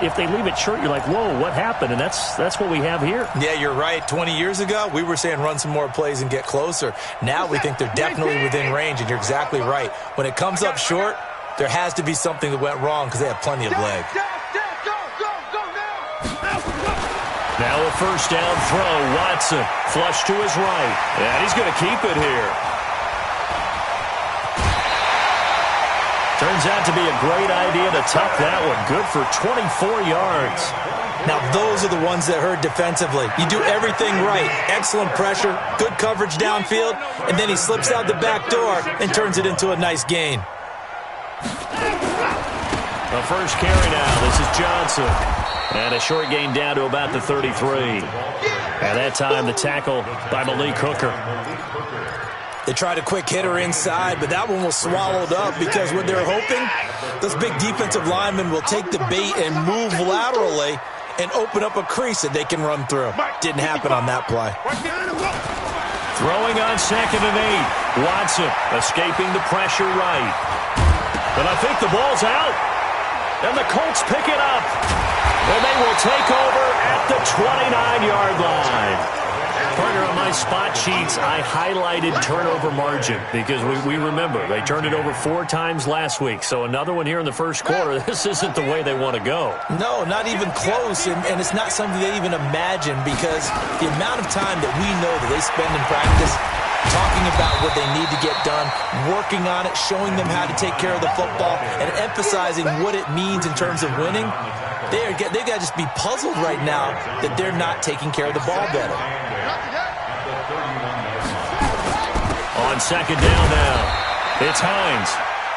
if they leave it short, you're like, whoa, what happened? And that's what we have here. Yeah, you're right. 20 years ago, we were saying run some more plays and get closer. Now we think they're definitely within range, and you're exactly right. When it comes up short, there has to be something that went wrong because they have plenty of leg. Now a first down throw. Watson flush to his right. And he's going to keep it here. Turns out to be a great idea to tuck that one. Good for 24 yards. Now those are the ones that hurt defensively. You do everything right. Excellent pressure, good coverage downfield, and then he slips out the back door and turns it into a nice gain. The first carry now. This is Johnson. And a short gain down to about the 33. At that time, the tackle by Malik Hooker. They tried a quick hitter inside, but that one was swallowed up because what they're hoping, those big defensive linemen will take the bait and move laterally and open up a crease that they can run through. Didn't happen on that play. Throwing on 2nd and 8. Watson escaping the pressure right. But I think the ball's out. And the Colts pick it up. And they will take over at the 29-yard line. Partner, on my spot sheets, I highlighted turnover margin because we remember they turned it over 4 times last week. So another one here in the first quarter. This isn't the way they want to go. No, not even close, and it's not something they even imagine because the amount of time that we know that they spend in practice talking about what they need to get done, working on it, showing them how to take care of the football, and emphasizing what it means in terms of winning. They've got to just be puzzled right now that they're not taking care of the ball better. On 2nd down now, it's Hines.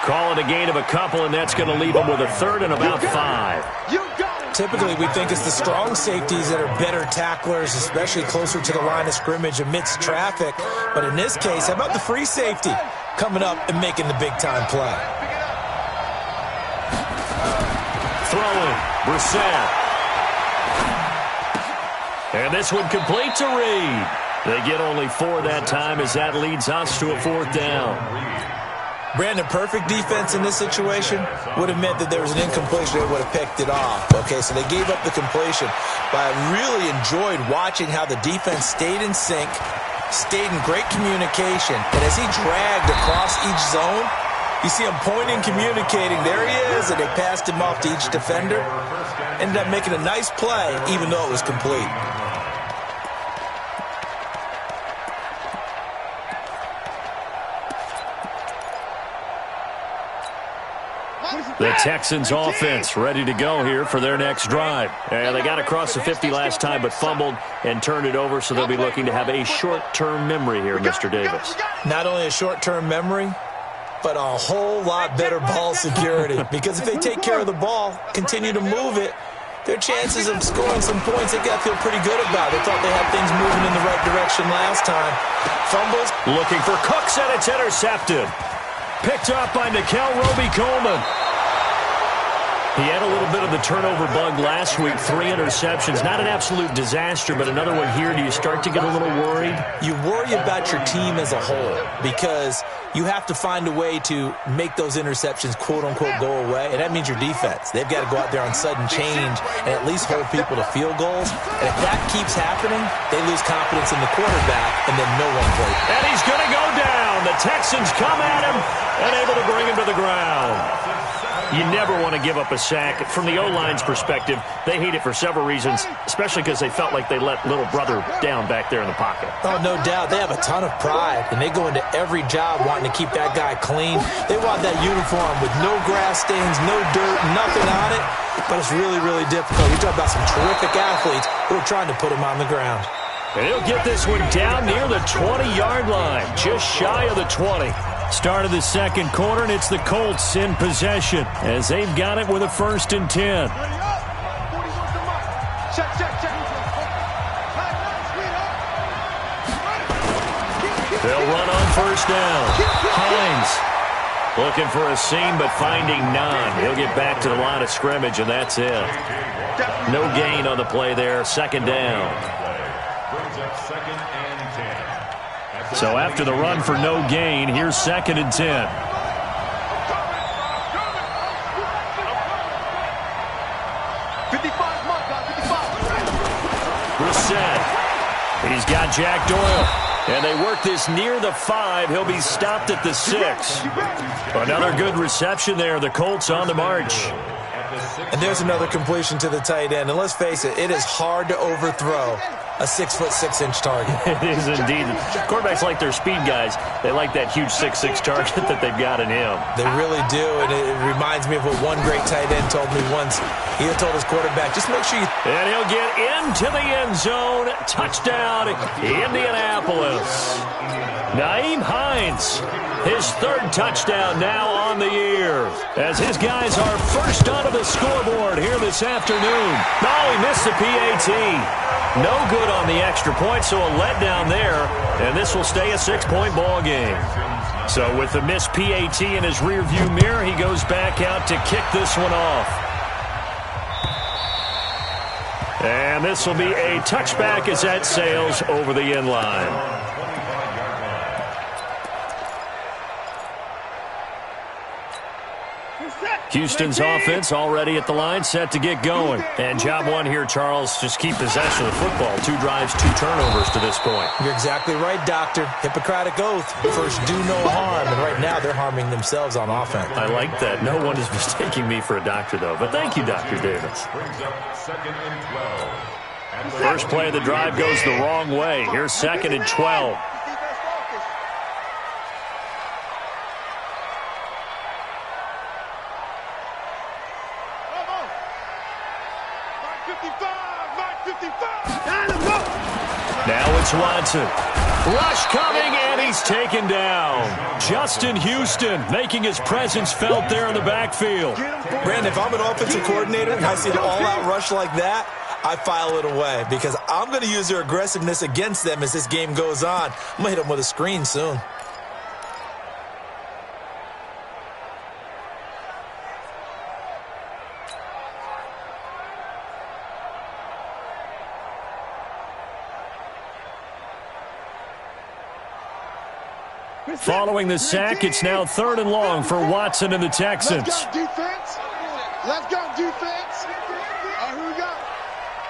Calling a gain of a couple, and that's going to leave him with a 3rd and about 5. Typically, we think it's the strong safeties that are better tacklers, especially closer to the line of scrimmage amidst traffic. But in this case, how about the free safety coming up and making the big-time play? Throwing, Brissett. And this one complete to Reed. They get only 4 that time as that leads us to a 4th down. Brandon, perfect defense in this situation would have meant that there was an incompletion. They would have picked it off. Okay, so they gave up the completion. But I really enjoyed watching how the defense stayed in sync, stayed in great communication. And as he dragged across each zone, you see him pointing, communicating. There he is, and they passed him off to each defender. Ended up making a nice play, even though it was complete. The Texans offense ready to go here for their next drive. They got across the 50 last time but fumbled and turned it over, so they'll be looking to have a short-term memory here, Mr. Davis. Not only a short-term memory, but a whole lot better ball security. Because if they take care of the ball, continue to move it, their chances of scoring some points, they got to feel pretty good about. They thought they had things moving in the right direction last time. Fumbles. Looking for Cooks, and it's intercepted. Picked up by Nickel Roby-Coleman. He had a little bit of the turnover bug last week, 3 interceptions. Not an absolute disaster, but another one here. Do you start to get a little worried? You worry about your team as a whole because you have to find a way to make those interceptions, quote-unquote, go away, and that means your defense. They've got to go out there on sudden change and at least hold people to field goals. And if that keeps happening, they lose confidence in the quarterback, and then no one plays. And he's going to go down. The Texans come at him and able to bring him to the ground. You never want to give up a sack. From the O-line's perspective, they hate it for several reasons, especially because they felt like they let little brother down back there in the pocket. Oh, no doubt. They have a ton of pride, and they go into every job wanting to keep that guy clean. They want that uniform with no grass stains, no dirt, nothing on it, but it's really, really difficult. You're talking about some terrific athletes who are trying to put him on the ground. And he'll get this one down near the 20-yard line, just shy of the 20. Start of the second quarter, and it's the Colts in possession as they've got it with a 1st and 10. They'll run on 1st down. Hines looking for a seam, but finding none. He'll get back to the line of scrimmage, and that's it. No gain on the play there. 2nd down. So after the run for no gain, here's 2nd and 10. 55 mark, guys, 55. Brissett. He's got Jack Doyle. And they work this near the 5. He'll be stopped at the 6. Another good reception there. The Colts on the march. And there's another completion to the tight end. And let's face it, it is hard to overthrow a 6'6" target. It is indeed. Quarterbacks like their speed guys. They like that huge 6'6" target that they've got in him. They really do, and it reminds me of what one great tight end told me once. He told his quarterback, just make sure you... And he'll get into the end zone. Touchdown, Indianapolis. Nyheim Hines, his 3rd touchdown now on the year, as his guys are first onto the scoreboard here this afternoon. Oh, he missed the PAT. No good on the extra point, so a letdown there, and this will stay a 6-point ball game. So with the missed PAT in his rearview mirror, he goes back out to kick this one off. And this will be a touchback as that sails over the end line. Houston's offense already at the line, set to get going. And job one here, Charles, just keep possession of the football. 2 drives, 2 turnovers to this point. You're exactly right, Doctor. Hippocratic oath. First, do no harm. And right now, they're harming themselves on offense. I like that. No one is mistaking me for a doctor, though. But thank you, Dr. Davis. First play of the drive goes the wrong way. Here's 2nd and 12. Now it's Watson. Rush coming, and he's taken down. Justin Houston making his presence felt there in the backfield. Brandon, if I'm an offensive coordinator and I see an all-out rush like that, I file it away because I'm going to use their aggressiveness against them as this game goes on. I'm going to hit them with a screen soon. Following the sack, it's now 3rd and long for Watson and the Texans. Let's go, defense. Let's go, defense. All right, here we go.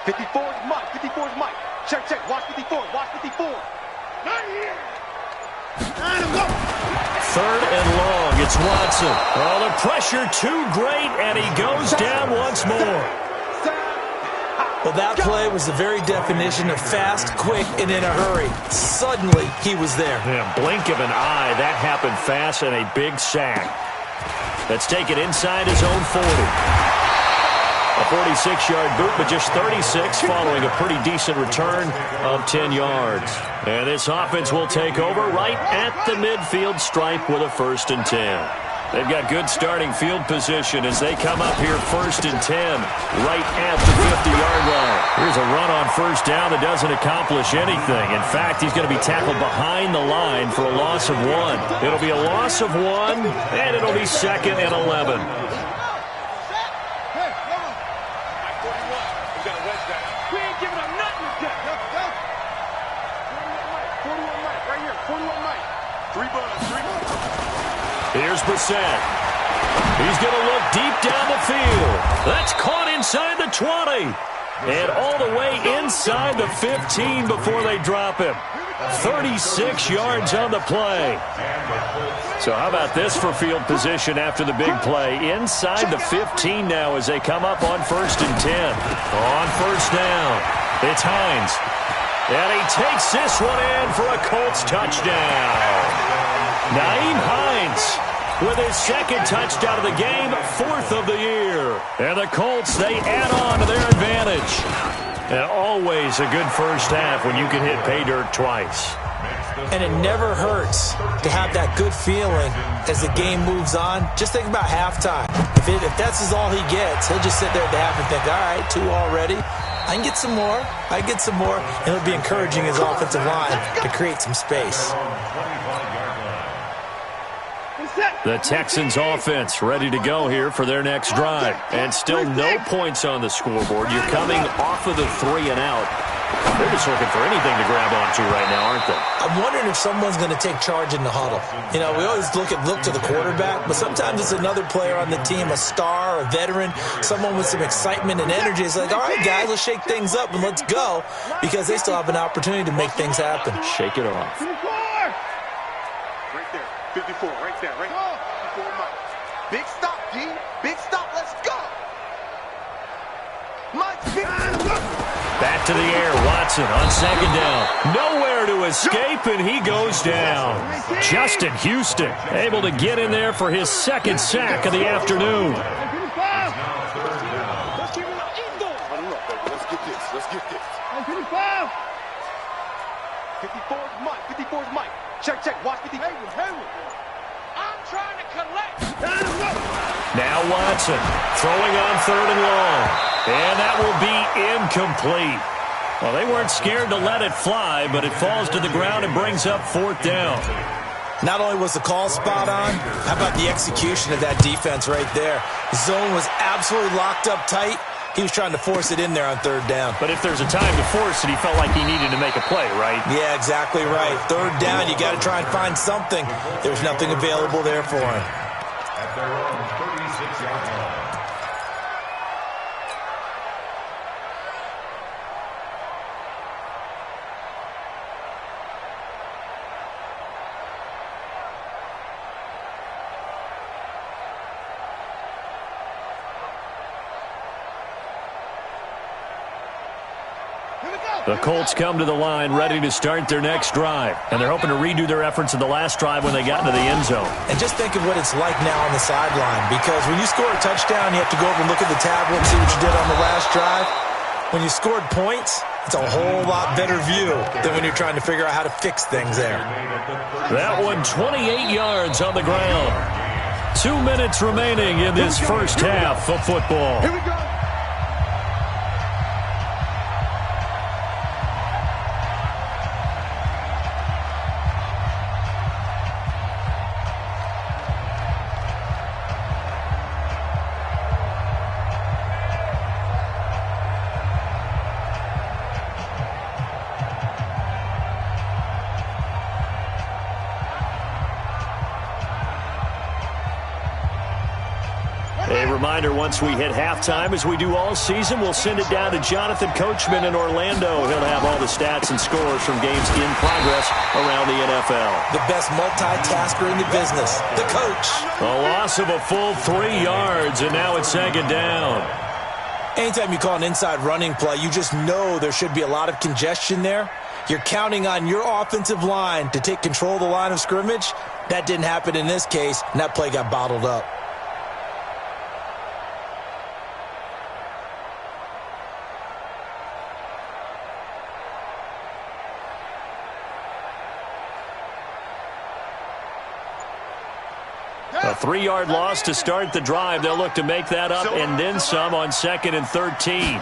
54 is Mike. 54 is Mike. Check, check. Watch 54. Watch 54. Not here. Let him go. 3rd and long. It's Watson. Oh, the pressure too great, and he goes down once more. Well, that play was the very definition of fast, quick, and in a hurry. Suddenly, he was there. Yeah, blink of an eye. That happened fast and a big sack. Let's take it inside his own 40. A 46-yard boot, but just 36 following a pretty decent return of 10 yards. And this offense will take over right at the midfield stripe with a 1st and 10. They've got good starting field position as they come up here 1st and 10 right at the 50-yard line. Here's a run on 1st down that doesn't accomplish anything. In fact, he's going to be tackled behind the line for a loss of 1. It'll be a loss of 1, and it'll be 2nd and 11. Here's Brissett. He's going to look deep down the field. That's caught inside the 20. And all the way inside the 15 before they drop him. 36 yards on the play. So how about this for field position after the big play? Inside the 15 now as they come up on 1st and 10. On 1st down, it's Hines. And he takes this one in for a Colts touchdown. Nyheim Hines with his 2nd touchdown of the game, 4th of the year. And the Colts, they add on to their advantage. And always a good first half when you can hit pay dirt twice. And it never hurts to have that good feeling as the game moves on. Just think about halftime. If that's all he gets, he'll just sit there at the half and think, all right, 2 already. I can get some more. I get some more. And he'll be encouraging his offensive line to create some space. The Texans offense ready to go here for their next drive. And still no points on the scoreboard. You're coming off of the 3 and out. They're just looking for anything to grab onto right now, aren't they? I'm wondering if someone's going to take charge in the huddle. You know, we always look to the quarterback, but sometimes it's another player on the team, a star, a veteran, someone with some excitement and energy. It's like, all right, guys, let's shake things up and let's go, because they still have an opportunity to make things happen. Shake it off. 54! Right there. 54, right there, right there. 54, Mike. Big stop, D. Big stop. Let's go. Mike's big. Back to the air. Watson on second down. Nowhere to escape, and he goes down. Justin Houston able to get in there for his second sack of the afternoon. Let's keep it up. Let's get this. Let's get this. 55. 54 is Mike. 54 is Mike. Check. Watch 50. I'm trying to collect. Now Watson throwing on third and long. And that will be incomplete. Well, they weren't scared to let it fly, but it falls to the ground and brings up fourth down. Not only was the call spot on, how about the execution of that defense right there? Zone was absolutely locked up tight. He was trying to force it in there on third down. But if there's a time to force it, he felt like he needed to make a play, right? Yeah, exactly right. Third down, you got to try and find something. There's nothing available there for him. At their own 36-yard line. The Colts come to the line ready to start their next drive. And they're hoping to redo their efforts in the last drive when they got into the end zone. And just think of what it's like now on the sideline. Because when you score a touchdown, you have to go over and look at the tablet and see what you did on the last drive. When you scored points, it's a whole lot better view than when you're trying to figure out how to fix things there. That one 28 yards on the ground. 2 minutes remaining in this first half of football. Here we go. A reminder, once we hit halftime, as we do all season, we'll send it down to Jonathan Coachman in Orlando. He'll have all the stats and scores from games in progress around the NFL. The best multitasker in the business, the coach. A loss of a full 3 yards, and now it's second down. Anytime you call an inside running play, you just know there should be a lot of congestion there. You're counting on your offensive line to take control of the line of scrimmage. That didn't happen in this case, and that play got bottled up. A 3-yard loss to start the drive. They'll look to make that up and then some on 2nd and 13.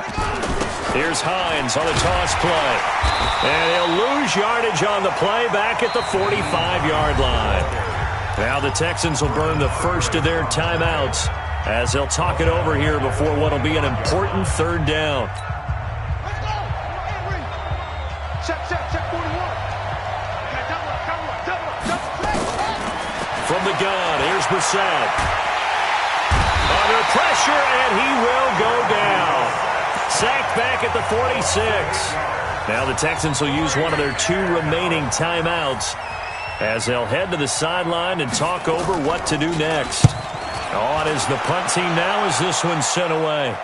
Here's Hines on the toss play. And he'll lose yardage on the play back at the 45-yard line. Now the Texans will burn the first of their timeouts as they'll talk it over here before what will be an important third down. Let's go. Check, 41. From the gun, here's Brissett. Under pressure, and he will go down. Sacked back at the 46. Now the Texans will use one of their 2 remaining timeouts as they'll head to the sideline and talk over what to do next. On is the punt team now as this one's sent away.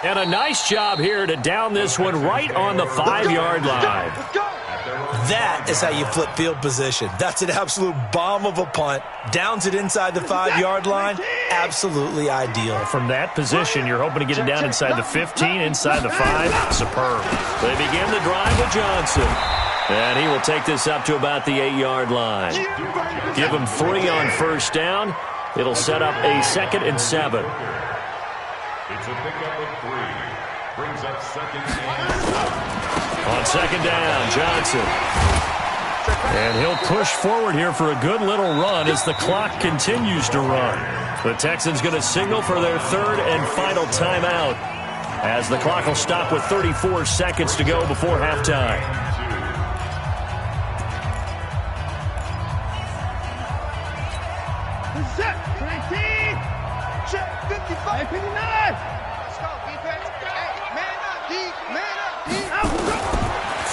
And a nice job here to down this one right on the 5-yard line. Let's go. That is how you flip field position. That's an absolute bomb of a punt. Downs it inside the 5-yard line. Absolutely ideal. From that position, you're hoping to get it down inside the 15, inside the 5. Superb. They begin the drive with Johnson. And he will take this up to about the 8-yard line. Give him 3 on first down. It'll set up a 2nd and 7. It's a pickup of 3. Brings up 2nd and 7. On 2nd down, Johnson. And he'll push forward here for a good little run as the clock continues to run. The Texans going to signal for their 3rd and final timeout. as the clock will stop with 34 seconds to go before halftime. Set, 19, check, 55, 59. Let's go, defense. Hey, man up, D, man up, D.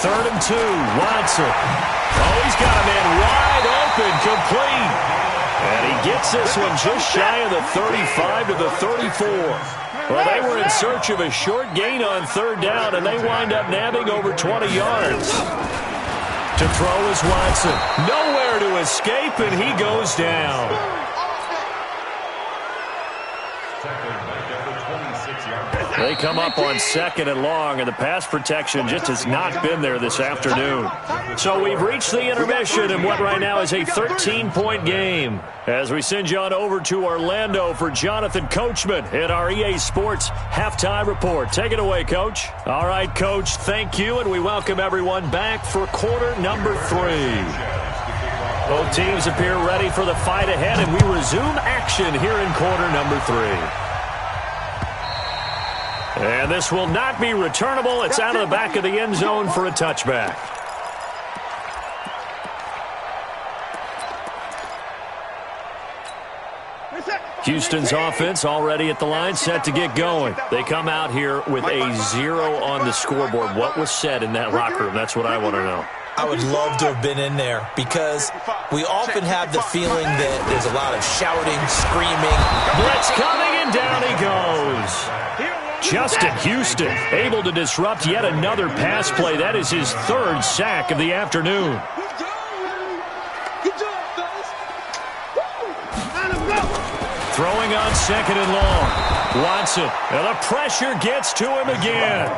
Third and 2, Watson. Oh, he's got a man wide open, complete. And he gets this one just shy of the 35 to the 34. Well, they were in search of a short gain on third down, and they wind up nabbing over 20 yards. To throw is Watson. Nowhere to escape, and he goes down. They come up on 2nd and long, and the pass protection just has not been there this afternoon. So we've reached the intermission in what right now is a 13-point game. As we send you on over to Orlando for Jonathan Coachman in our EA Sports Halftime Report. Take it away, Coach. All right, Coach, thank you, and we welcome everyone back for quarter number 3. Both teams appear ready for the fight ahead, and we resume action here in quarter number 3. And this will not be returnable. It's out of the back of the end zone for a touchback. Houston's offense already at the line, set to get going. They come out here with a 0 on the scoreboard. What was said in that locker room? That's what I want to know. I would love to have been in there because we often have the feeling that there's a lot of shouting, screaming. Blitz coming, and down he goes. Justin Houston able to disrupt yet another pass play. That is his 3rd sack of the afternoon. Throwing on 2nd and long. Watson, and the pressure gets to him again.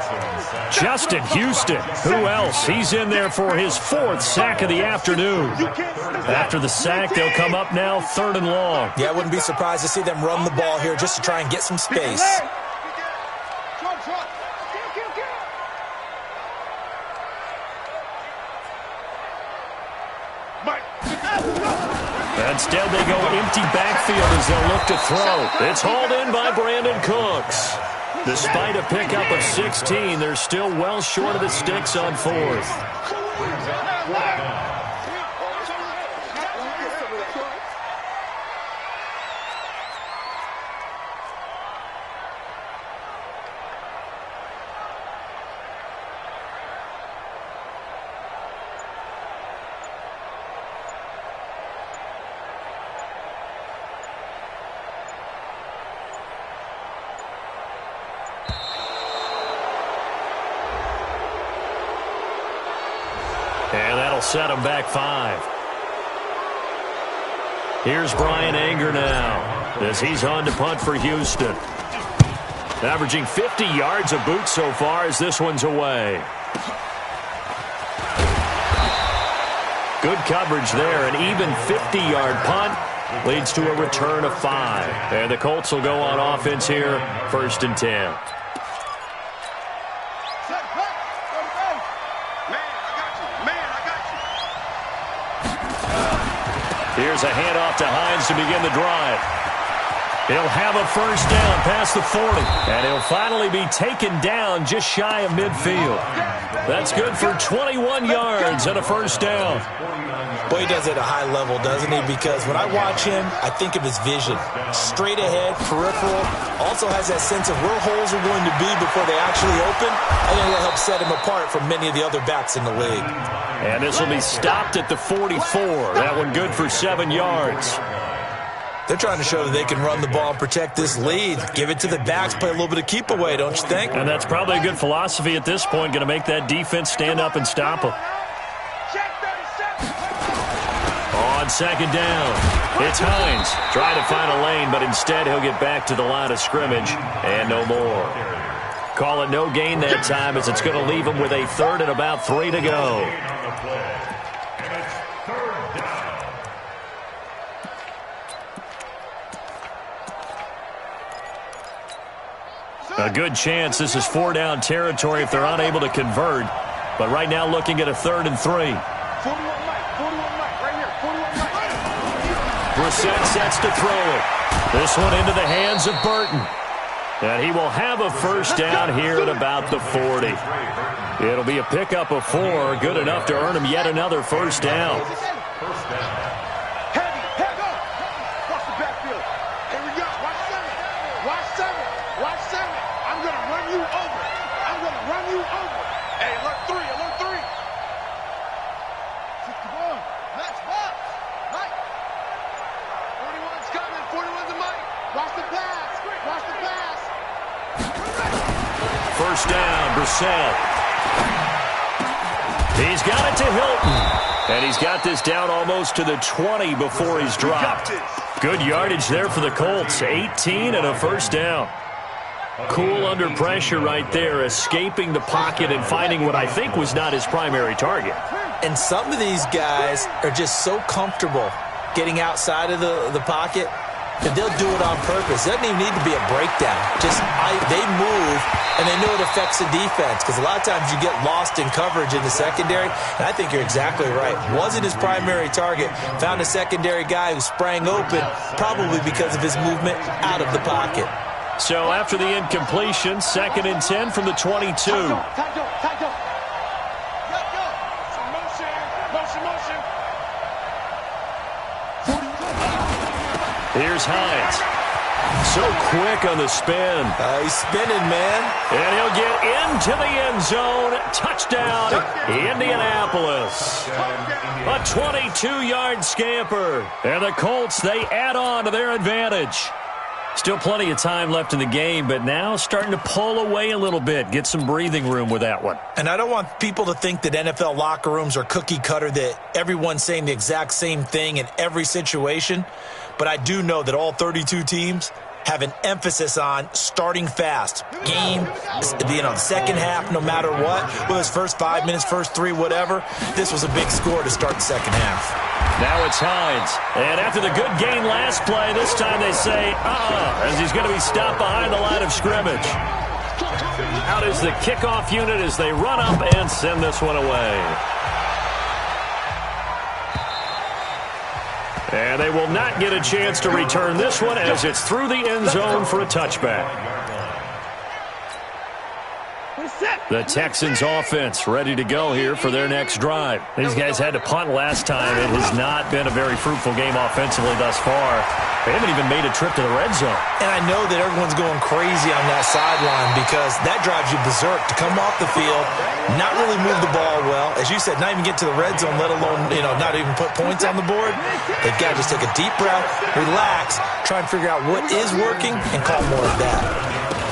Justin Houston, who else? He's in there for his 4th sack of the afternoon. After the sack, they'll come up now 3rd and long. Yeah, I wouldn't be surprised to see them run the ball here just to try and get some space. Instead, they go empty backfield as they'll look to throw. It's hauled in by Brandon Cooks. Despite a pickup of 16, they're still well short of the sticks on 4th. And that'll set him back 5. Here's Brian Anger now as he's on to punt for Houston. Averaging 50 yards a boot so far as this one's away. Good coverage there. An even 50-yard punt leads to a return of 5. And the Colts will go on offense here, 1st and 10. Here's a handoff to Hines to begin the drive. He'll have a 1st down past the 40. And he'll finally be taken down just shy of midfield. That's good for 21 yards and a 1st down. Boy, he does it at a high level, doesn't he? Because when I watch him, I think of his vision. Straight ahead, peripheral. Also has that sense of where holes are going to be before they actually open. I think that'll help set him apart from many of the other backs in the league. And this will be stopped at the 44. That one good for 7 yards. They're trying to show that they can run the ball and protect this lead. Give it to the backs, play a little bit of keep away, don't you think? And that's probably a good philosophy at this point, going to make that defense stand up and stop them. On 2nd down, it's Hines. Trying to find a lane, but instead he'll get back to the line of scrimmage and no more. Call it no gain that time as it's going to leave him with a 3rd and about 3 to go. A good chance this is 4-down territory if they're unable to convert. But right now looking at a 3rd and 3. 41 Mike, right here, 41 Mike. Brissett sets to throw it. This one into the hands of Burton. And he will have a first down here at about the 40. It'll be a pickup of 4, good enough to earn him yet another first down. Heavy, heavy. Watch the backfield. Here we go. Watch 7. Watch 7. Watch 7. I'm going to run you over. I'm going to run you over. Hey, alert 3. Alert 3. 61. Let's box. Right. 41's coming. 41's a mic. Watch the pass. Watch the pass. First down, Brissett. He's got it to Hilton. And he's got this down almost to the 20 before he's dropped. Good yardage there for the Colts. 18 and a first down. Cool under pressure right there, escaping the pocket and finding what I think was not his primary target. And some of these guys are just so comfortable getting outside of the pocket that they'll do it on purpose. It doesn't even need to be a breakdown. Just they move, and they know it affects the defense, because a lot of times you get lost in coverage in the secondary, and I think you're exactly right. Wasn't his primary target. Found a secondary guy who sprang open, probably because of his movement out of the pocket. So after the incompletion, 2nd and 10 from the 22. Time go. Motion. Here's Hines. So quick on the spin. He's spinning, man. And he'll get into the end zone. Touchdown, Indianapolis. A 22-yard scamper. And the Colts, they add on to their advantage. Still plenty of time left in the game, but now starting to pull away a little bit. Get some breathing room with that one. And I don't want people to think that NFL locker rooms are cookie cutter, that everyone's saying the exact same thing in every situation. But I do know that all 32 teams have an emphasis on starting fast. Game, the second half, no matter what. Whether it's first 5 minutes, first 3, whatever. This was a big score to start the second half. Now it's Hines. And after the good gain last play, this time they say, as he's going to be stopped behind the line of scrimmage. Out is the kickoff unit as they run up and send this one away. And they will not get a chance to return this one as it's through the end zone for a touchback. The Texans offense ready to go here for their next drive. These guys had to punt last time. It has not been a very fruitful game offensively thus far. They haven't even made a trip to the red zone. And I know that everyone's going crazy on that sideline because that drives you berserk to come off the field, not really move the ball well. As you said, not even get to the red zone, let alone, not even put points on the board. They've got to just take a deep breath, relax, try and figure out what is working, and call more of that.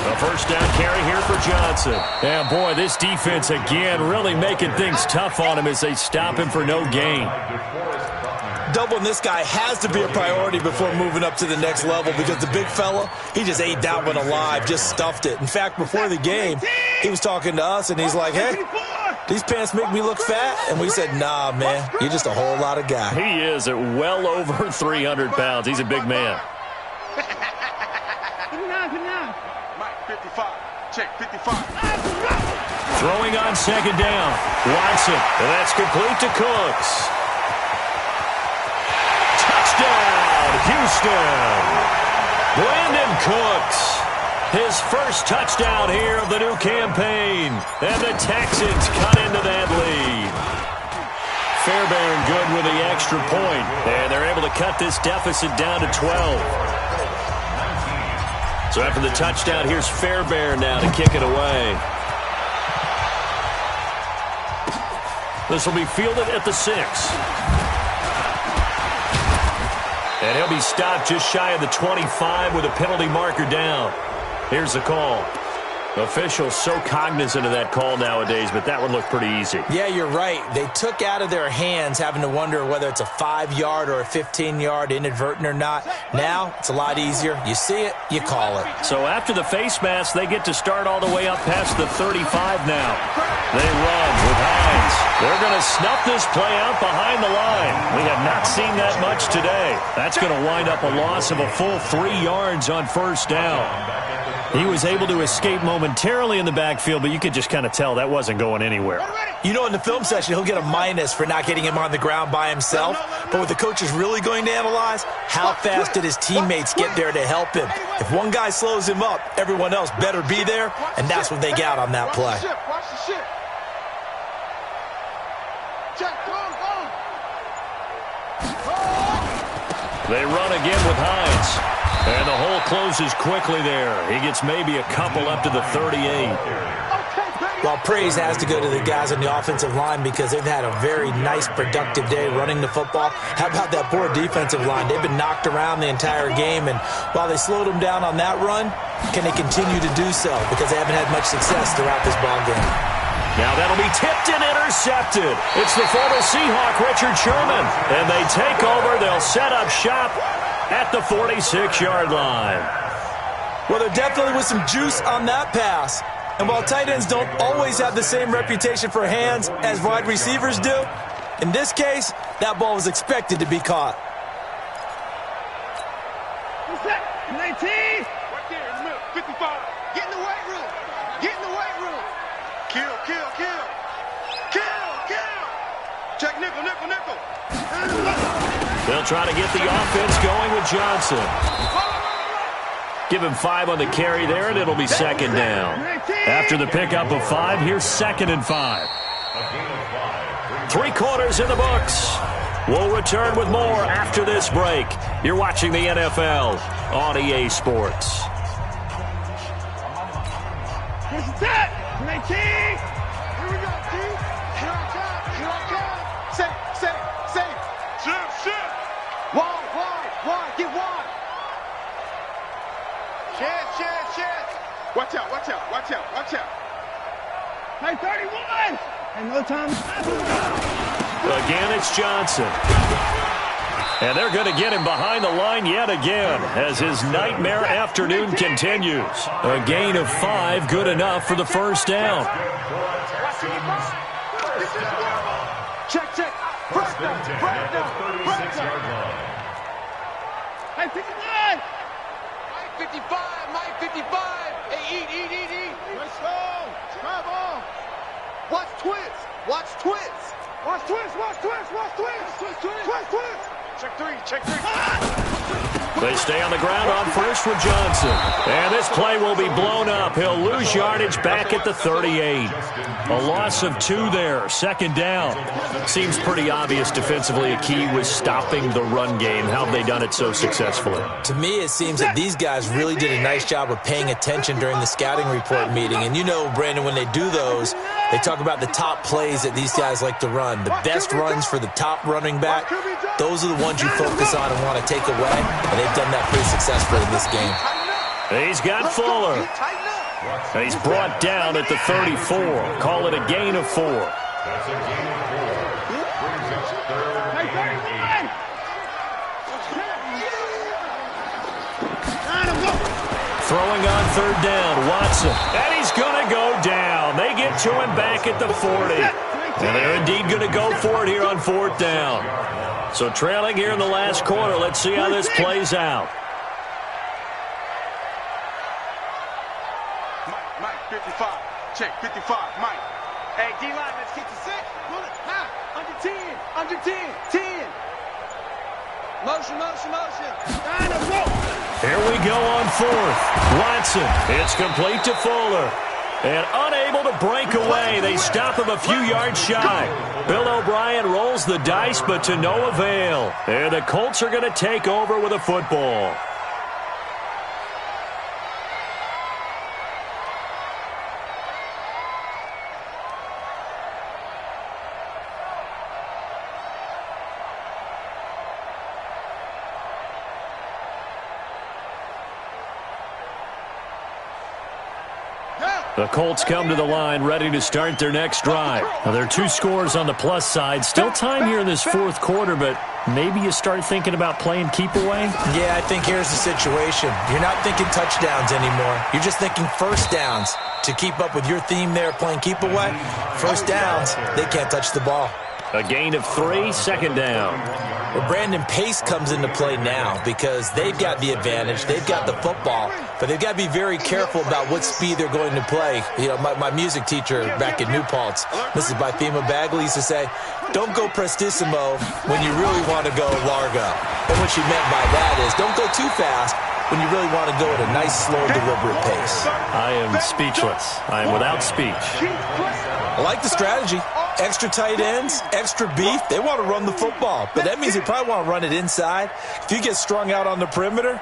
A first down carry here for Johnson. And boy, this defense again really making things tough on him as they stop him for no gain. Doubling this guy has to be a priority before moving up to the next level because the big fella, he just ate that one alive, just stuffed it. In fact, before the game, he was talking to us, and he's like, hey, these pants make me look fat? And we said, nah, man, you're just a whole lot of guy. He is at well over 300 pounds. He's a big man. Mike, 55. Check, 55. Throwing on 2nd down. Watson, and that's complete to Cooks. Touchdown, Houston. Brandon Cooks. His first touchdown here of the new campaign. And the Texans cut into that lead. Fairbairn good with the extra point. And they're able to cut this deficit down to 12. So after the touchdown, here's Fairbairn now to kick it away. This will be fielded at the 6. And he'll be stopped just shy of the 25 with a penalty marker down. Here's the call. Officials so cognizant of that call nowadays, but that one looked pretty easy. Yeah, you're right. They took out of their hands having to wonder whether it's a 5-yard or a 15-yard inadvertent or not. Now, it's a lot easier. You see it, you call it. So after the face mask, they get to start all the way up past the 35 now. They run with Hines. They're going to snuff this play out behind the line. We have not seen that much today. That's going to wind up a loss of a full 3 yards on first down. He was able to escape momentarily in the backfield, but you could just kind of tell that wasn't going anywhere. You know, in the film session, he'll get a minus for not getting him on the ground by himself. But what the coach is really going to analyze, how fast did his teammates get there to help him? If one guy slows him up, everyone else better be there, and that's what they got on that play. Watch the shit. Check, go. They run again with Hines. And the hole closes quickly there. He gets maybe a couple up to the 38. Well, praise has to go to the guys on the offensive line because they've had a very nice, productive day running the football. How about that poor defensive line? They've been knocked around the entire game, and while they slowed them down on that run, can they continue to do so? Because they haven't had much success throughout this ball game. Now that'll be tipped and intercepted. It's the former Seahawk, Richard Sherman. And they take over. They'll set up shop at the 46-yard line. Well, there definitely was some juice on that pass. And while tight ends don't always have the same reputation for hands as wide receivers do, in this case, that ball was expected to be caught. 19. Right there in the middle. 55. Get in the weight room. Get in the weight room. Kill. Check nickel. They'll try to get the offense going with Johnson. Give him 5 on the carry there, and it'll be second down. After the pickup of 5, here's 2nd and 5. 3 quarters in the books. We'll return with more after this break. You're watching the NFL on EA Sports. Here's the set. 19. Here we go, T. Here I come. Safe. Shit. Wide. Get wide. Chance. Watch out. Hey, 31. And no time. Again, it's Johnson. And they're going to get him behind the line yet again as his nightmare afternoon continues. A gain of 5, good enough for the first down. Check. Press down. Hey, 59. Mike 55. Hey, eat. Let's go. Drive on. Watch twins. Check 3. They stay on the ground on first with Johnson. And this play will be blown up. He'll lose yardage back at the 38. A loss of 2 there. Second down. Seems pretty obvious defensively a key was stopping the run game. How have they done it so successfully? To me, it seems that these guys really did a nice job of paying attention during the scouting report meeting. And you know, Brandon, when they do those, they talk about the top plays that these guys like to run. The best runs for the top running back, those are the ones you focus on and want to take away. And they've done that pretty successfully in this game. He's got Fuller. He's brought down at the 34. Call it a gain of 4. That's a gain of 4. Brings us 3rd and 8. Throwing on 3rd down, Watson. And he's going to go down. They get to him back at the 40. And they're indeed going to go for it here on 4th down. So trailing here in the last quarter. Let's see how this plays out. Mike 55. Check 55. Mike. Hey, D-line, let's get to 6. Under 10. 10. Motion. Here we go on 4th. Watson. It's complete to Fuller. And unable to break away. They stop him a few yards shy. Bill O'Brien rolls the dice, but to no avail. And the Colts are going to take over with a football. The Colts come to the line ready to start their next drive. Now, there are 2 scores on the plus side. Still time here in this 4th quarter, but maybe you start thinking about playing keep away? Yeah, I think here's the situation. You're not thinking touchdowns anymore. You're just thinking first downs. To keep up with your theme there, playing keep away, first downs, they can't touch the ball. A gain of 3, second down. Well, Brandon, pace comes into play now because they've got the advantage. They've got the football, but they've got to be very careful about what speed they're going to play. You know, my music teacher back in New Paltz, Mrs. Bythema Bagley, used to say, don't go prestissimo when you really want to go largo. And what she meant by that is don't go too fast when you really want to go at a nice, slow, deliberate pace. I am speechless. I am without speech. I like the strategy. Extra tight ends, extra beef. They want to run the football, but that means they probably want to run it inside. If you get strung out on the perimeter,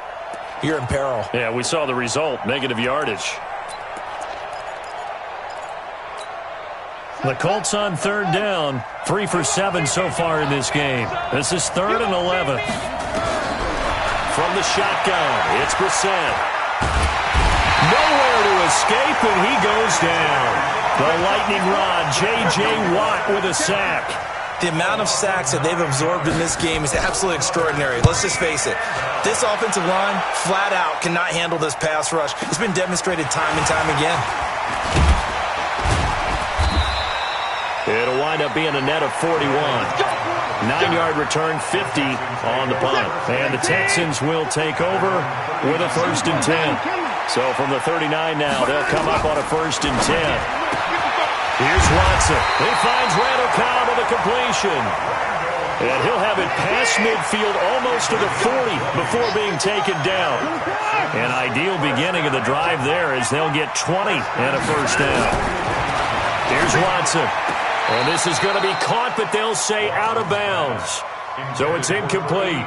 you're in peril. Yeah, we saw the result, negative yardage. The Colts on third down, 3 for 7 so far in this game. This is 3rd and 11. From the shotgun, it's Brissett. Nowhere to escape, and he goes down. The lightning rod, J.J. Watt with a sack. The amount of sacks that they've absorbed in this game is absolutely extraordinary. Let's just face it. This offensive line, flat out, cannot handle this pass rush. It's been demonstrated time and time again. It'll wind up being a net of 41. 9-yard return, 50 on the punt. And the Texans will take over with a 1st and 10. So from the 39 now, they'll come up on a 1st and 10. Here's Watson. He finds Randall Cobb with a completion. And he'll have it past midfield almost to the 40 before being taken down. An ideal beginning of the drive there as they'll get 20 and a 1st down. Here's Watson. And this is going to be caught, but they'll say out of bounds. So it's incomplete.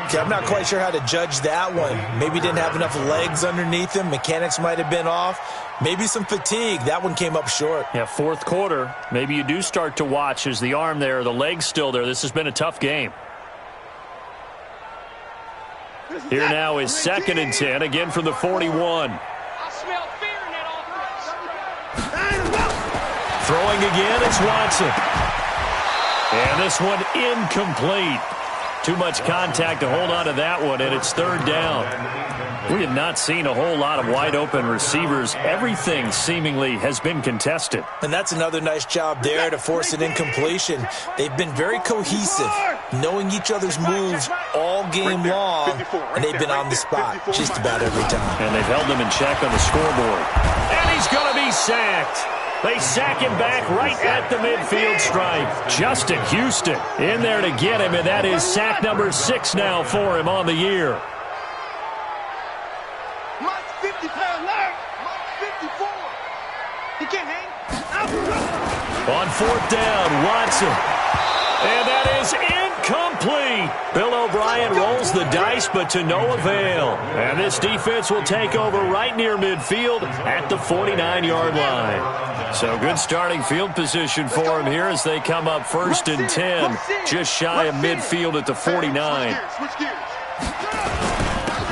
Okay, I'm not quite sure how to judge that one. Maybe didn't have enough legs underneath him. Mechanics might have been off. Maybe some fatigue. That one came up short. Yeah, 4th quarter. Maybe you do start to watch as the arm there, the leg's still there. This has been a tough game. Here now is 2nd and 10, again from the 41. Throwing again, it's Watson. And this one incomplete. Too much contact to hold on to that one, and it's 3rd down. We have not seen a whole lot of wide-open receivers. Everything seemingly has been contested. And that's another nice job there to force an incompletion. They've been very cohesive, knowing each other's moves all game long, and they've been on the spot just about every time. And they've held them in check on the scoreboard. And he's going to be sacked. They sack him back right at the midfield stripe. Justin Houston in there to get him, and that is sack number 6 now for him on the year. Mike's 50-pound left. Mike's 54. He can't hang. On 4th down, Watson. And that is incomplete. Bill O'Brien rolls the dice, but to no avail. And this defense will take over right near midfield at the 49-yard line. So good starting field position for him here as they come up 1st and 10, just shy of midfield at the 49.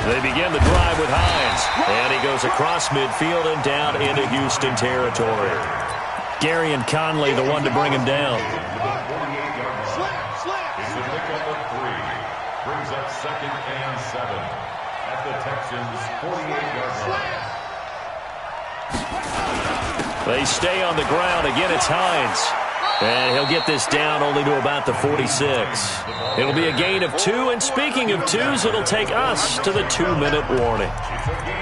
They begin the drive with Hines, and he goes across midfield and down into Houston territory. Gary and Conley, the one to bring him down. It's a pickup of 3. Brings up 2nd and 7 at the Texans' 48-yard line. They stay on the ground. Again, it's Hines. And he'll get this down only to about the 46. It'll be a gain of 2. And speaking of 2s, it'll take us to the 2-minute warning.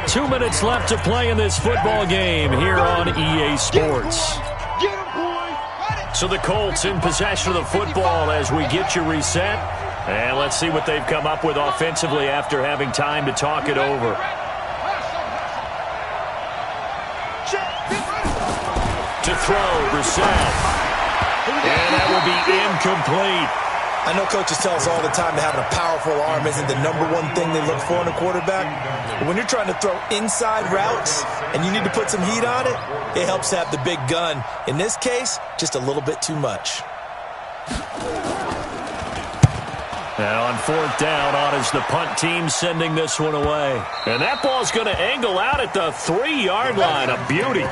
2 minutes left to play in this football game here on EA Sports. So the Colts in possession of the football as we get you reset. And let's see what they've come up with offensively after having time to talk it over. To throw, Brissett. And that will be incomplete. I know coaches tell us all the time that having a powerful arm isn't the #1 thing they look for in a quarterback. But when you're trying to throw inside routes and you need to put some heat on it, it helps to have the big gun. In this case, just a little bit too much. Now on 4th down, on is the punt team sending this one away. And that ball's going to angle out at the 3-yard line. A beauty.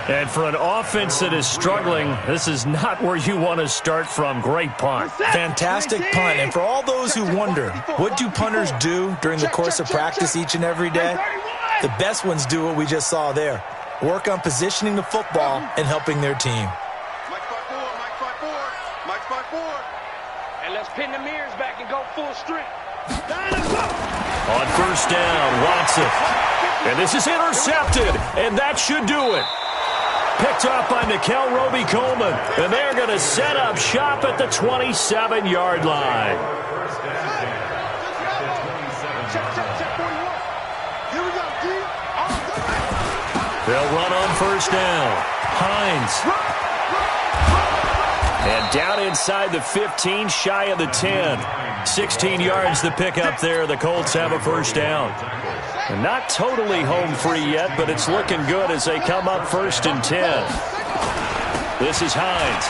And for an offense that is struggling, this is not where you want to start from. Great punt. Fantastic punt. And for all those who wonder, what do punters do during the course of practice each and every day? The best ones do what we just saw there. Work on positioning the football and helping their team. On first down, Watson. And this is intercepted, and that should do it. Picked up by Nickel Roby-Coleman, and they're going to set up shop at the 27-yard line. They'll run on first down. Hines. And down inside the 15, shy of the 10. 16 yards to pick up there. The Colts have a first down. And not totally home free yet, but it's looking good as they come up first and 10. This is Hines.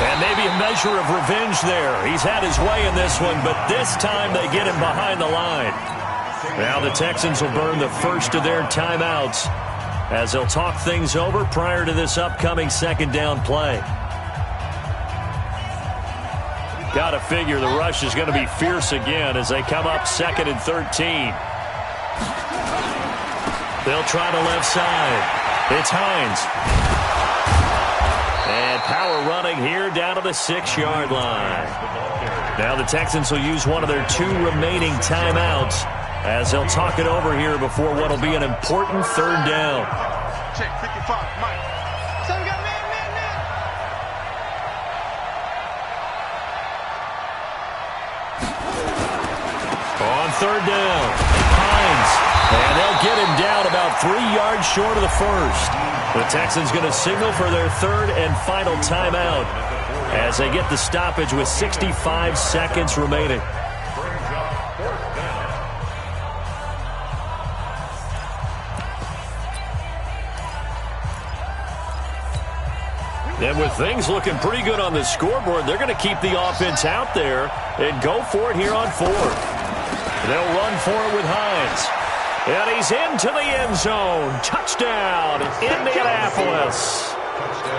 And maybe a measure of revenge there. He's had his way in this one, but this time they get him behind the line. Now the Texans will burn the first of their timeouts as they'll talk things over prior to this upcoming second down play. Got to figure the rush is going to be fierce again as they come up second and 13. They'll try the left side. It's Hines. And power running here down to the 6-yard line. Now the Texans will use one of their 2 remaining timeouts as they'll talk it over here before what will be an important third down. Check 55, Mike. So we got man. On third down, Hines. And they'll get him down about 3 yards short of the first. The Texans going to signal for their third and final timeout as they get the stoppage with 65 seconds remaining. And with things looking pretty good on the scoreboard, they're going to keep the offense out there and go for it here on fourth. They'll run for it with Hines. And he's into the end zone. Touchdown, Indianapolis.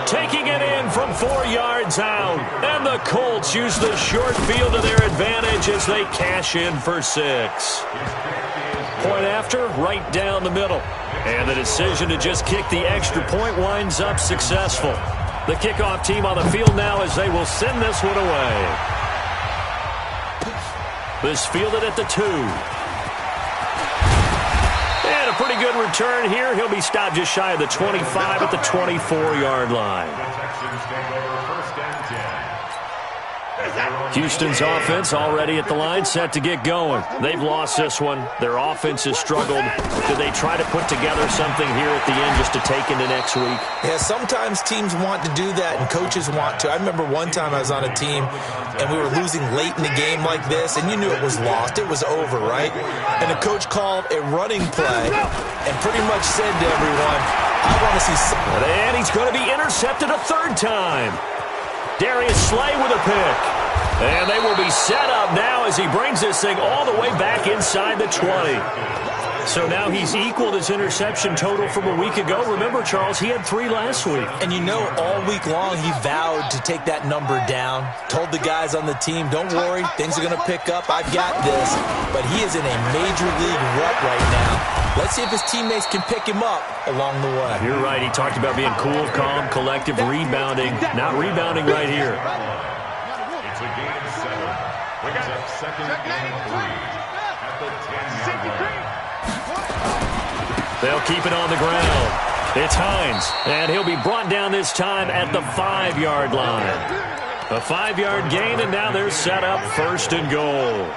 Taking it in from 4 yards out. And the Colts use the short field to their advantage as they cash in for 6. Point after, right down the middle. And the decision to just kick the extra point winds up successful. The kickoff team on the field now as they will send this one away. This fielded at the 2. And a pretty good return here. He'll be stopped just shy of the 25 at the 24-yard line. Houston's offense already at the line, set to get going. They've lost this one. Their offense has struggled. Do they try to put together something here at the end just to take into next week? Yeah, sometimes teams want to do that and coaches want to. I remember one time I was on a team and we were losing late in the game like this, and you knew it was lost. It was over, right? And the coach called a running play and pretty much said to everyone, I want to see something. And he's going to be intercepted a third time. Darius Slay with a pick. And they will be set up now as he brings this thing all the way back inside the 20. So now he's equaled his interception total from a week ago. Remember, Charles, he had 3 last week. And you know, all week long he vowed to take that number down. Told the guys on the team, don't worry, things are going to pick up. I've got this. But he is in a major league rut right now. Let's see if his teammates can pick him up along the way. You're right. He talked about being cool, calm, collective, rebounding. Not rebounding right here. It's a gain of 7. Brings up second and 3 at the 10-yard line. They'll keep it on the ground. It's Hines, and he'll be brought down this time at the 5-yard line. A 5-yard gain, and now they're set up first and goal.